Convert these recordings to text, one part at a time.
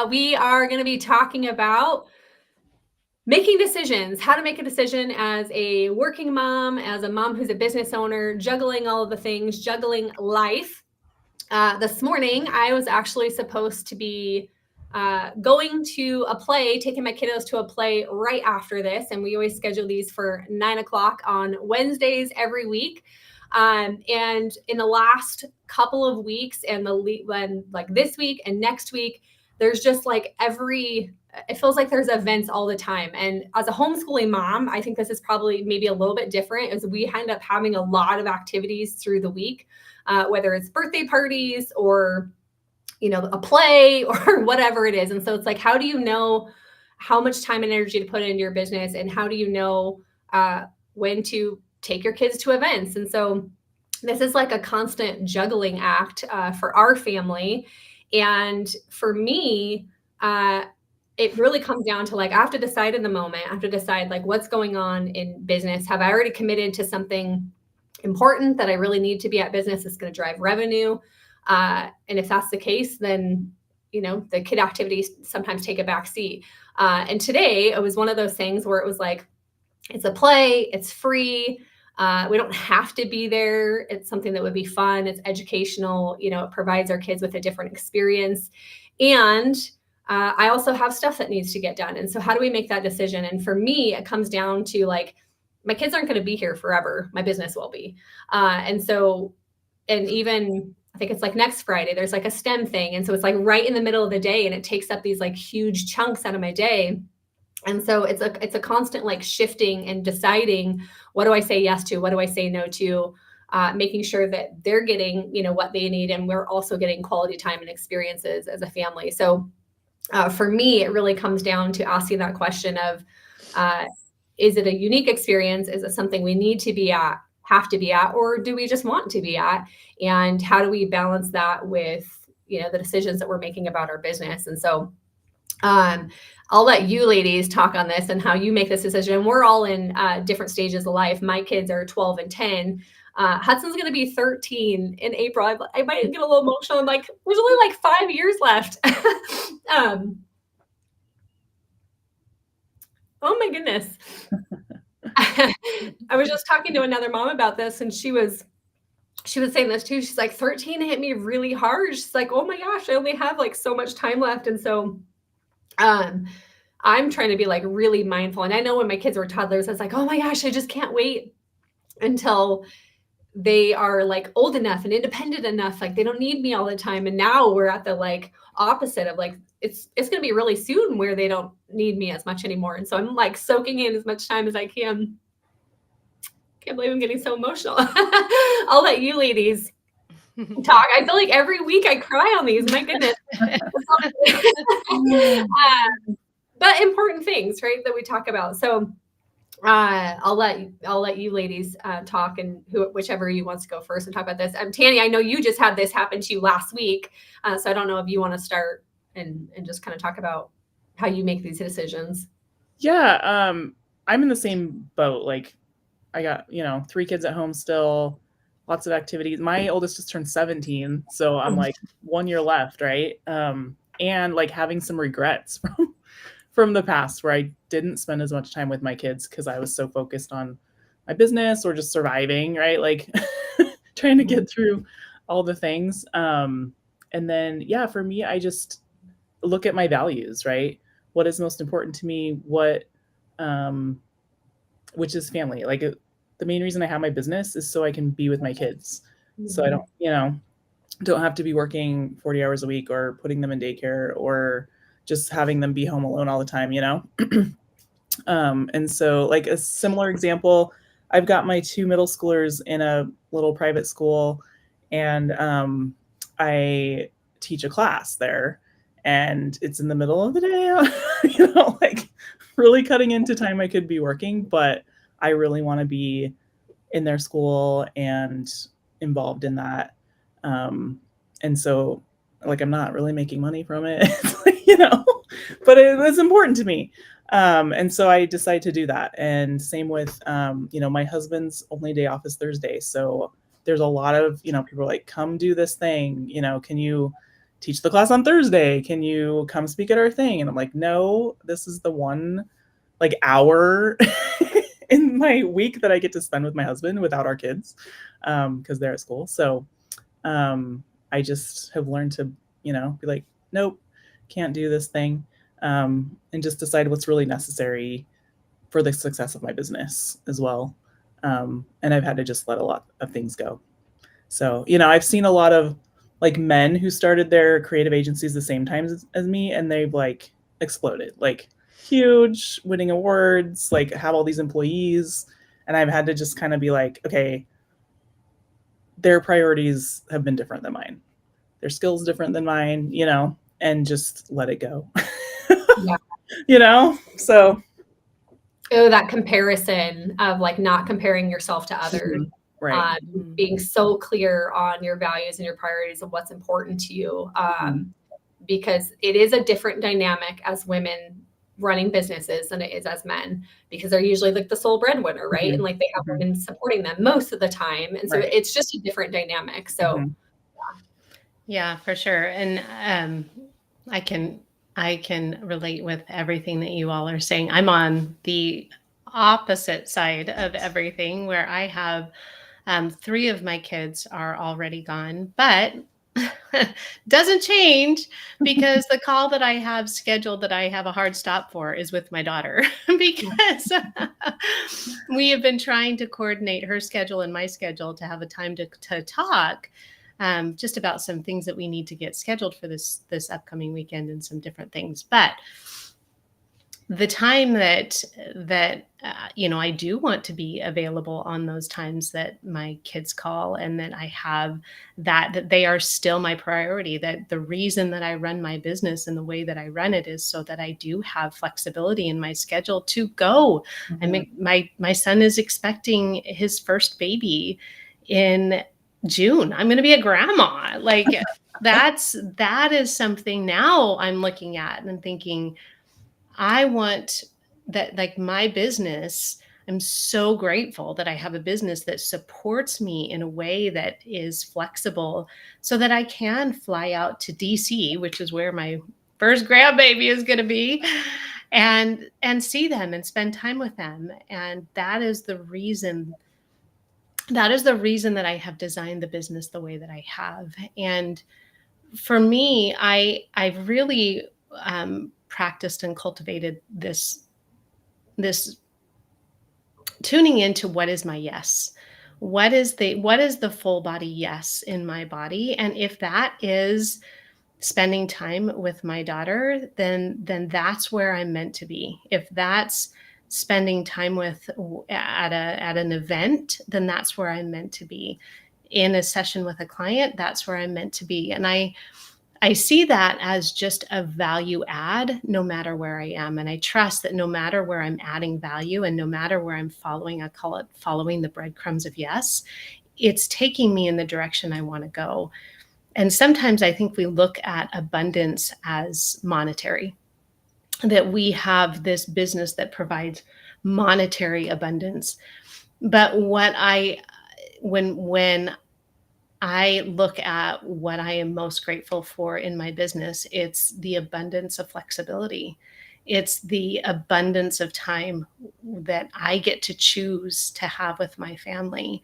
we are going to be talking about making decisions, how to make a decision as a working mom, as a mom who's a business owner, juggling all of the things, juggling life. This morning, I was actually supposed to be going to a play, taking my kiddos to a play right after this. And we always schedule these for 9:00 on Wednesdays every week. And in the last couple of weeks and like this week and next week, there's just like it feels like there's events all the time. And as a homeschooling mom, I think this is probably maybe a little bit different, as we end up having a lot of activities through the week, whether it's birthday parties or, a play or whatever it is. And so it's like, how do you know how much time and energy to put into your business? And how do you know when to take your kids to events? And so this is like a constant juggling act for our family. And for me, it really comes down to like, I have to decide in the moment. I have to decide like what's going on in business. Have I already committed to something important that I really need to be at business that's going to drive revenue? And if that's the case, then, the kid activities sometimes take a back seat. And today it was one of those things where it was like, it's a play, it's free. We don't have to be there. It's something that would be fun. It's educational. It provides our kids with a different experience. And I also have stuff that needs to get done. And so how do we make that decision? And for me, it comes down to like, my kids aren't going to be here forever. My business will be. And even I think it's like next Friday, there's like a STEM thing. And so it's like right in the middle of the day, and it takes up these like huge chunks out of my day. And so it's a constant like shifting and deciding, what do I say yes to? What do I say no to? Making sure that they're getting, what they need. And we're also getting quality time and experiences as a family. So for me, it really comes down to asking that question of, is it a unique experience? Is it something we need to be at, have to be at, or do we just want to be at? And how do we balance that with, the decisions that we're making about our business? And so I'll let you ladies talk on this and how you make this decision. We're all in different stages of life. My kids are 12 and 10. Hudson's going to be 13 in April. I might get a little emotional. I'm like, there's only like 5 years left. Oh my goodness. I was just talking to another mom about this, and she was saying this too. She's like, 13 hit me really hard. She's like, oh my gosh, I only have like so much time left. And so I'm trying to be like really mindful. And I know when my kids were toddlers, I was like, oh my gosh, I just can't wait until they are like old enough and independent enough. Like they don't need me all the time. And now we're at the like opposite of like, it's going to be really soon where they don't need me as much anymore. And so I'm like soaking in as much time as I can. Can't believe I'm getting so emotional. I'll let you ladies talk. I feel like every week I cry on these. My goodness. But important things, right, that we talk about. So I'll let you ladies talk, and whichever you wants to go first and talk about this. Tanya, I know you just had this happen to you last week, so I don't know if you want to start and just kind of talk about how you make these decisions. Yeah, I'm in the same boat. Like, I got 3 kids at home still, lots of activities. My oldest just turned 17, so I'm like 1 year left, right? And like having some regrets from the past where I didn't spend as much time with my kids because I was so focused on my business or just surviving, right? Like trying to get through all the things. And then, for me, I just look at my values, right? What is most important to me? Which is family. Like the main reason I have my business is so I can be with my kids. Mm-hmm. So I don't have to be working 40 hours a week or putting them in daycare or just having them be home alone all the time, And so like a similar example, I've got my 2 middle schoolers in a little private school, and I teach a class there, and it's in the middle of the day, like really cutting into time I could be working, but I really want to be in their school and involved in that. And so like, I'm not really making money from it, but it's important to me. And so I decided to do that. And same with, my husband's only day off is Thursday. So there's a lot of, people are like, come do this thing, can you teach the class on Thursday. Can you come speak at our thing? And I'm like, no, this is the one like hour in my week that I get to spend with my husband without our kids, because they're at school. So I just have learned to, be like, nope, can't do this thing, and just decide what's really necessary for the success of my business as well. And I've had to just let a lot of things go. So, I've seen a lot of like men who started their creative agencies the same time as me, and they've like exploded, like huge, winning awards, like have all these employees. And I've had to just kind of be like, okay, their priorities have been different than mine. Their skills different than mine, and just let it go. Yeah. So. Oh, that comparison of like not comparing yourself to others. Right. Being so clear on your values and your priorities of what's important to you. Because it is a different dynamic as women running businesses than it is as men, because they're usually like the sole breadwinner, right? And like they have women supporting them most of the time. And so it's just a different dynamic. So yeah, for sure. And I can relate with everything that you all are saying. I'm on the opposite side of everything, where I have 3 of my kids are already gone, but doesn't change, because the call that I have scheduled that I have a hard stop for is with my daughter, because we have been trying to coordinate her schedule and my schedule to have a time to talk, just about some things that we need to get scheduled for this upcoming weekend and some different things. But the time that I do want to be available on those times that my kids call, and that I have that they are still my priority, that the reason that I run my business and the way that I run it is so that I do have flexibility in my schedule to go. I mean, my son is expecting his first baby in June. I'm going to be a grandma. Like that is something now I'm looking at and thinking, I want that, like my business, I'm so grateful that I have a business that supports me in a way that is flexible, so that I can fly out to DC, which is where my first grandbaby is going to be, and see them and spend time with them. And that is the reason that I have designed the business the way that I have. And for me, I've really practiced and cultivated this tuning into what is my yes. What is the full body yes in my body? And if that is spending time with my daughter, then that's where I'm meant to be. If that's spending time with at an event, then that's where I'm meant to be. In a session with a client, that's where I'm meant to be. And I see that as just a value add no matter where I am. And I trust that no matter where I'm adding value, and no matter where I'm following, I call it following the breadcrumbs of yes, it's taking me in the direction I want to go. And sometimes I think we look at abundance as monetary, that we have this business that provides monetary abundance. But when I look at what I am most grateful for in my business, it's the abundance of flexibility. It's the abundance of time that I get to choose to have with my family.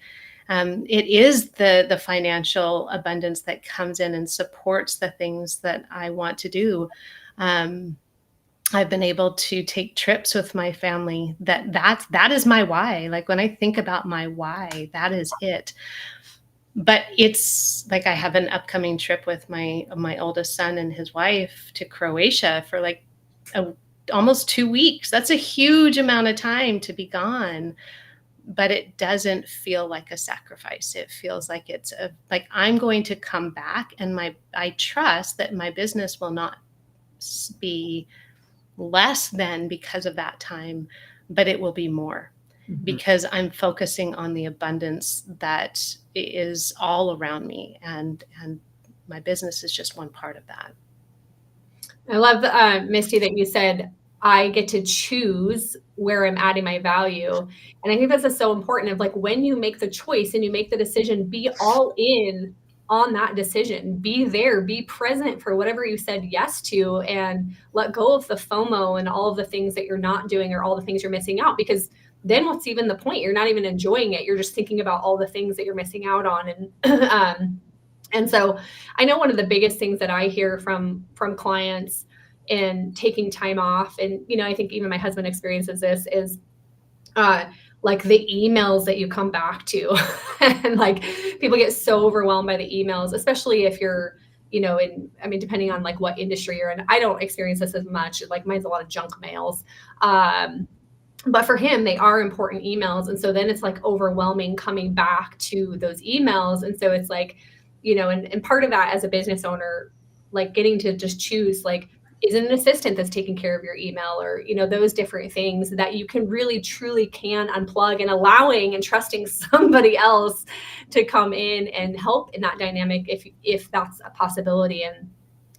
It is the financial abundance that comes in and supports the things that I want to do. I've been able to take trips with my family. That is my why. Like when I think about my why, that is it. But it's like I have an upcoming trip with my oldest son and his wife to Croatia for like almost 2 weeks. That's a huge amount of time to be gone, but it doesn't feel like a sacrifice. It feels like it's like I'm going to come back, and I trust that my business will not be less than because of that time, but it will be more. Because I'm focusing on the abundance that is all around me, and my business is just one part of that. I love, Misty, that you said, I get to choose where I'm adding my value. And I think this is so important, of like, when you make the choice and you make the decision, be all in on that decision. Be there, be present for whatever you said yes to, and let go of the FOMO and all of the things that you're not doing or all the things you're missing out, because then what's even the point? You're not even enjoying it. You're just thinking about all the things that you're missing out on. And so I know one of the biggest things that I hear from clients in taking time off, and, you know, I think even my husband experiences this, is like the emails that you come back to. And like people get so overwhelmed by the emails, especially if you're, you know, I mean, depending on like what industry you're in. I don't experience this as much. Like mine's a lot of junk mails. But for him, they are important emails. And so then it's like overwhelming coming back to those emails. And so it's like, you know, and part of that as a business owner, like getting to just choose, like, is it an assistant that's taking care of your email, or, you know, those different things that you can really truly can unplug, and allowing and trusting somebody else to come in and help in that dynamic if that's a possibility. And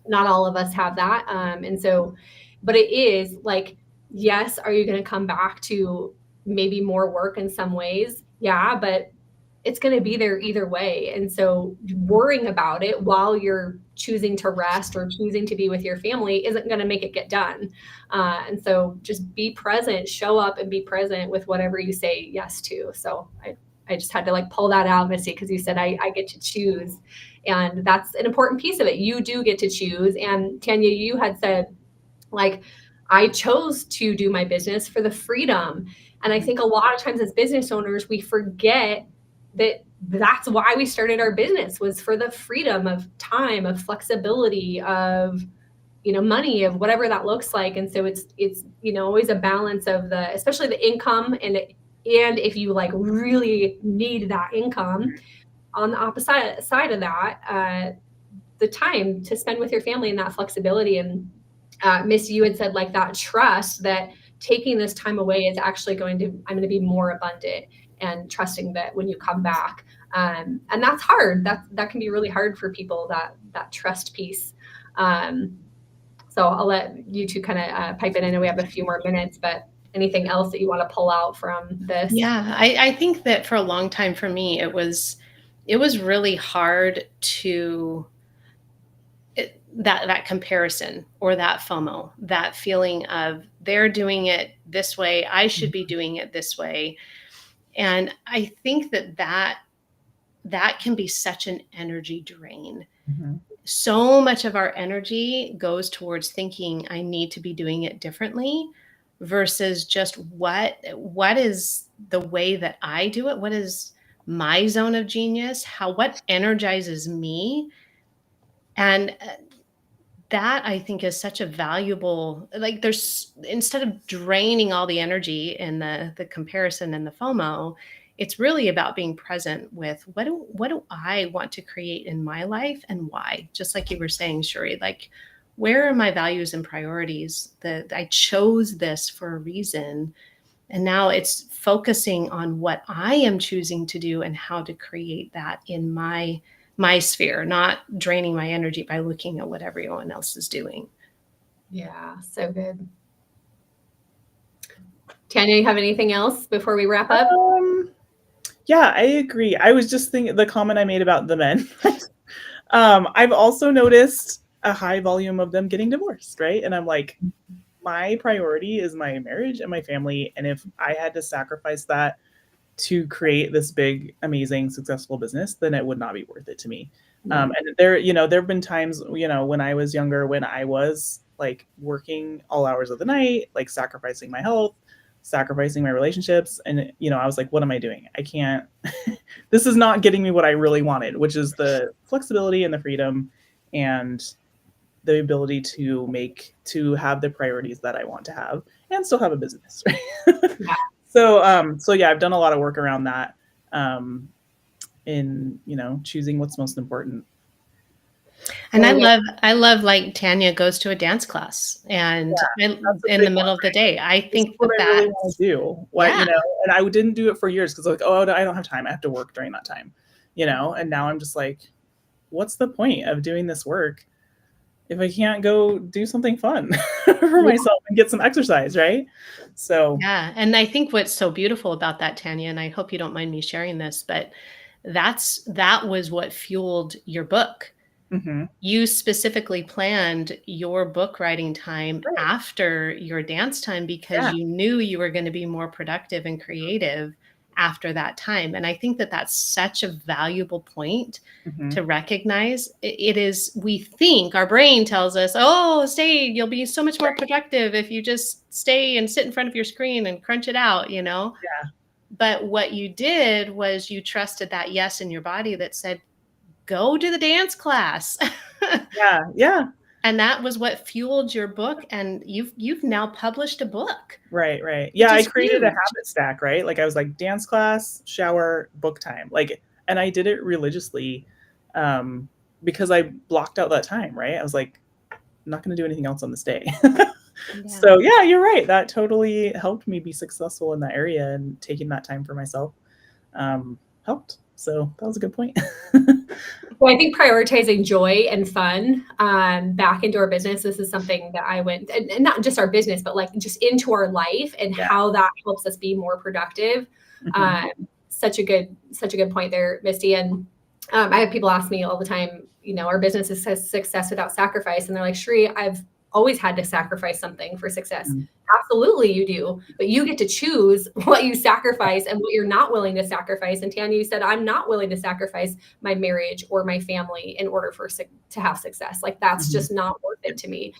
not all of us have that. And so, but it is like, yes, are you going to come back to maybe more work in some ways? Yeah, but it's going to be there either way. And so worrying about it while you're choosing to rest or choosing to be with your family isn't going to make it get done. And so just be present, show up and be present with whatever you say yes to. So I just had to like pull that out, Misty, because you said I get to choose. And that's an important piece of it. You do get to choose. And Tanya, you had said, like, I chose to do my business for the freedom. And I think a lot of times as business owners, we forget that that's why we started our business, was for the freedom of time, of flexibility, of, you know, money, of whatever that looks like. And so it's, you know, always a balance of the, especially the income. And if you like really need that income, on the opposite side of that, the time to spend with your family and that flexibility. And Misty, you had said like that trust that taking this time away is actually I'm going to be more abundant, and trusting that when you come back. And that's hard. That can be really hard for people, that trust piece. So I'll let you two kind of pipe in. I know we have a few more minutes, but anything else that you want to pull out from this? Yeah, I think that for a long time for me, it was really hard to that comparison, or that FOMO, that feeling of they're doing it this way, I should be doing it this way. And I think that can be such an energy drain. Mm-hmm. So much of our energy goes towards thinking I need to be doing it differently, versus just what is the way that I do it? What is my zone of genius? What energizes me? And that I think is such a valuable, like, there's, instead of draining all the energy in the comparison and the FOMO, it's really about being present with what do I want to create in my life, and why? Just like you were saying, Cheree, like, where are my values and priorities? That I chose this for a reason. And now it's focusing on what I am choosing to do and how to create that in my sphere, not draining my energy by looking at what everyone else is doing. Yeah, so good. Tanya, you have anything else before we wrap up? Yeah, I agree. I was just thinking the comment I made about the men. I've also noticed a high volume of them getting divorced, right? And I'm like, my priority is my marriage and my family. And if I had to sacrifice that to create this big, amazing, successful business, then it would not be worth it to me. And there have been times, when I was younger, when I was like working all hours of the night, like sacrificing my health, sacrificing my relationships. And, I was like, what am I doing? I can't, this is not getting me what I really wanted, which is the flexibility and the freedom and the ability to have the priorities that I want to have and still have a business. Right? Yeah. So yeah, I've done a lot of work around that, in, choosing what's most important. And I love like Tanya goes to a dance class, and in the middle of the day, I think what I really want to do. And I didn't do it for years because like, oh, I don't have time. I have to work during that time, and now I'm just like, what's the point of doing this work if I can't go do something fun for myself and get some exercise, right? So yeah. And I think what's so beautiful about that, Tanya, and I hope you don't mind me sharing this, but that was what fueled your book. Mm-hmm. You specifically planned your book writing time Right. after your dance time because Yeah. you knew you were going to be more productive and creative after that time. And I think that that's such a valuable point Mm-hmm. to recognize. It is, we think our brain tells us, oh, stay, you'll be so much more productive if you just stay and sit in front of your screen and crunch it out, you know? Yeah. But what you did was you trusted that yes in your body that said, go to the dance class. Yeah. Yeah. And that was what fueled your book. And you've now published a book. Right. Right. Yeah. I created a huge. habit stack, right? Like I was like dance class, shower, book time. Like, and I did it religiously because I blocked out that time, right? I was like, I'm not going to do anything else on this day. So yeah, you're right. That totally helped me be successful in that area, and taking that time for myself helped. So that was a good point. Well, I think prioritizing joy and fun back into our business. This is something that I went, and not just our business, but like just into our life, and how that helps us be more productive. Mm-hmm. Such a good point there, Misty. And I have people ask me all the time, you know, our business is success without sacrifice, and they're like, Cheree, I've always had to sacrifice something for success. Mm-hmm. Absolutely you do, but you get to choose what you sacrifice and what you're not willing to sacrifice. And Tanya, you said, I'm not willing to sacrifice my marriage or my family in order to have success. Like that's just not worth it to me.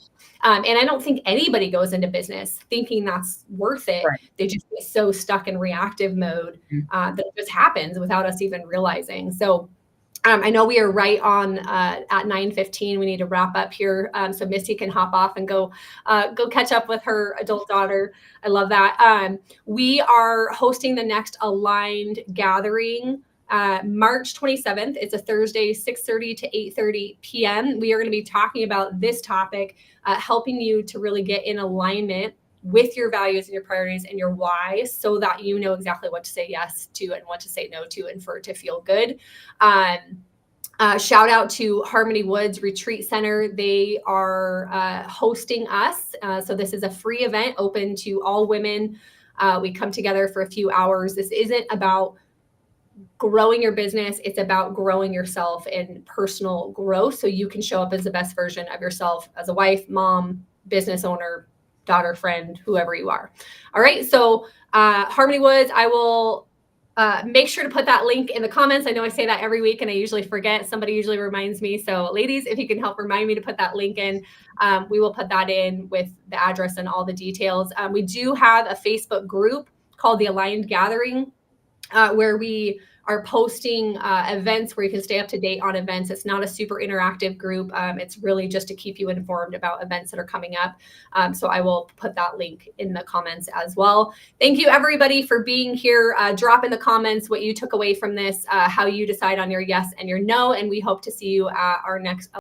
And I don't think anybody goes into business thinking that's worth it. Right. They just get so stuck in reactive mode that it just happens without us even realizing. So I know we are right on at 9:15. We need to wrap up here, so Misty can hop off and go catch up with her adult daughter. I love that. We are hosting the next Aligned gathering March 27th. It's a Thursday, 6:30 to 8:30 p.m. We are going to be talking about this topic, helping you to really get in alignment with your values and your priorities and your why, so that you know exactly what to say yes to and what to say no to, and for it to feel good. Shout out to Harmony Woods Retreat Center. They are hosting us. So this is a free event open to all women. We come together for a few hours. This isn't about growing your business. It's about growing yourself and personal growth, so you can show up as the best version of yourself as a wife, mom, business owner, daughter, friend, whoever you are. All right. So Harmony Woods, I will make sure to put that link in the comments. I know I say that every week and I usually forget. Somebody usually reminds me. So ladies, if you can help remind me to put that link in, we will put that in with the address and all the details. We do have a Facebook group called the Aligned Gathering, where we are posting events where you can stay up to date on events. It's not a super interactive group. It's really just to keep you informed about events that are coming up. So I will put that link in the comments as well. Thank you everybody for being here. Drop in the comments what you took away from this, how you decide on your yes and your no, and we hope to see you at our next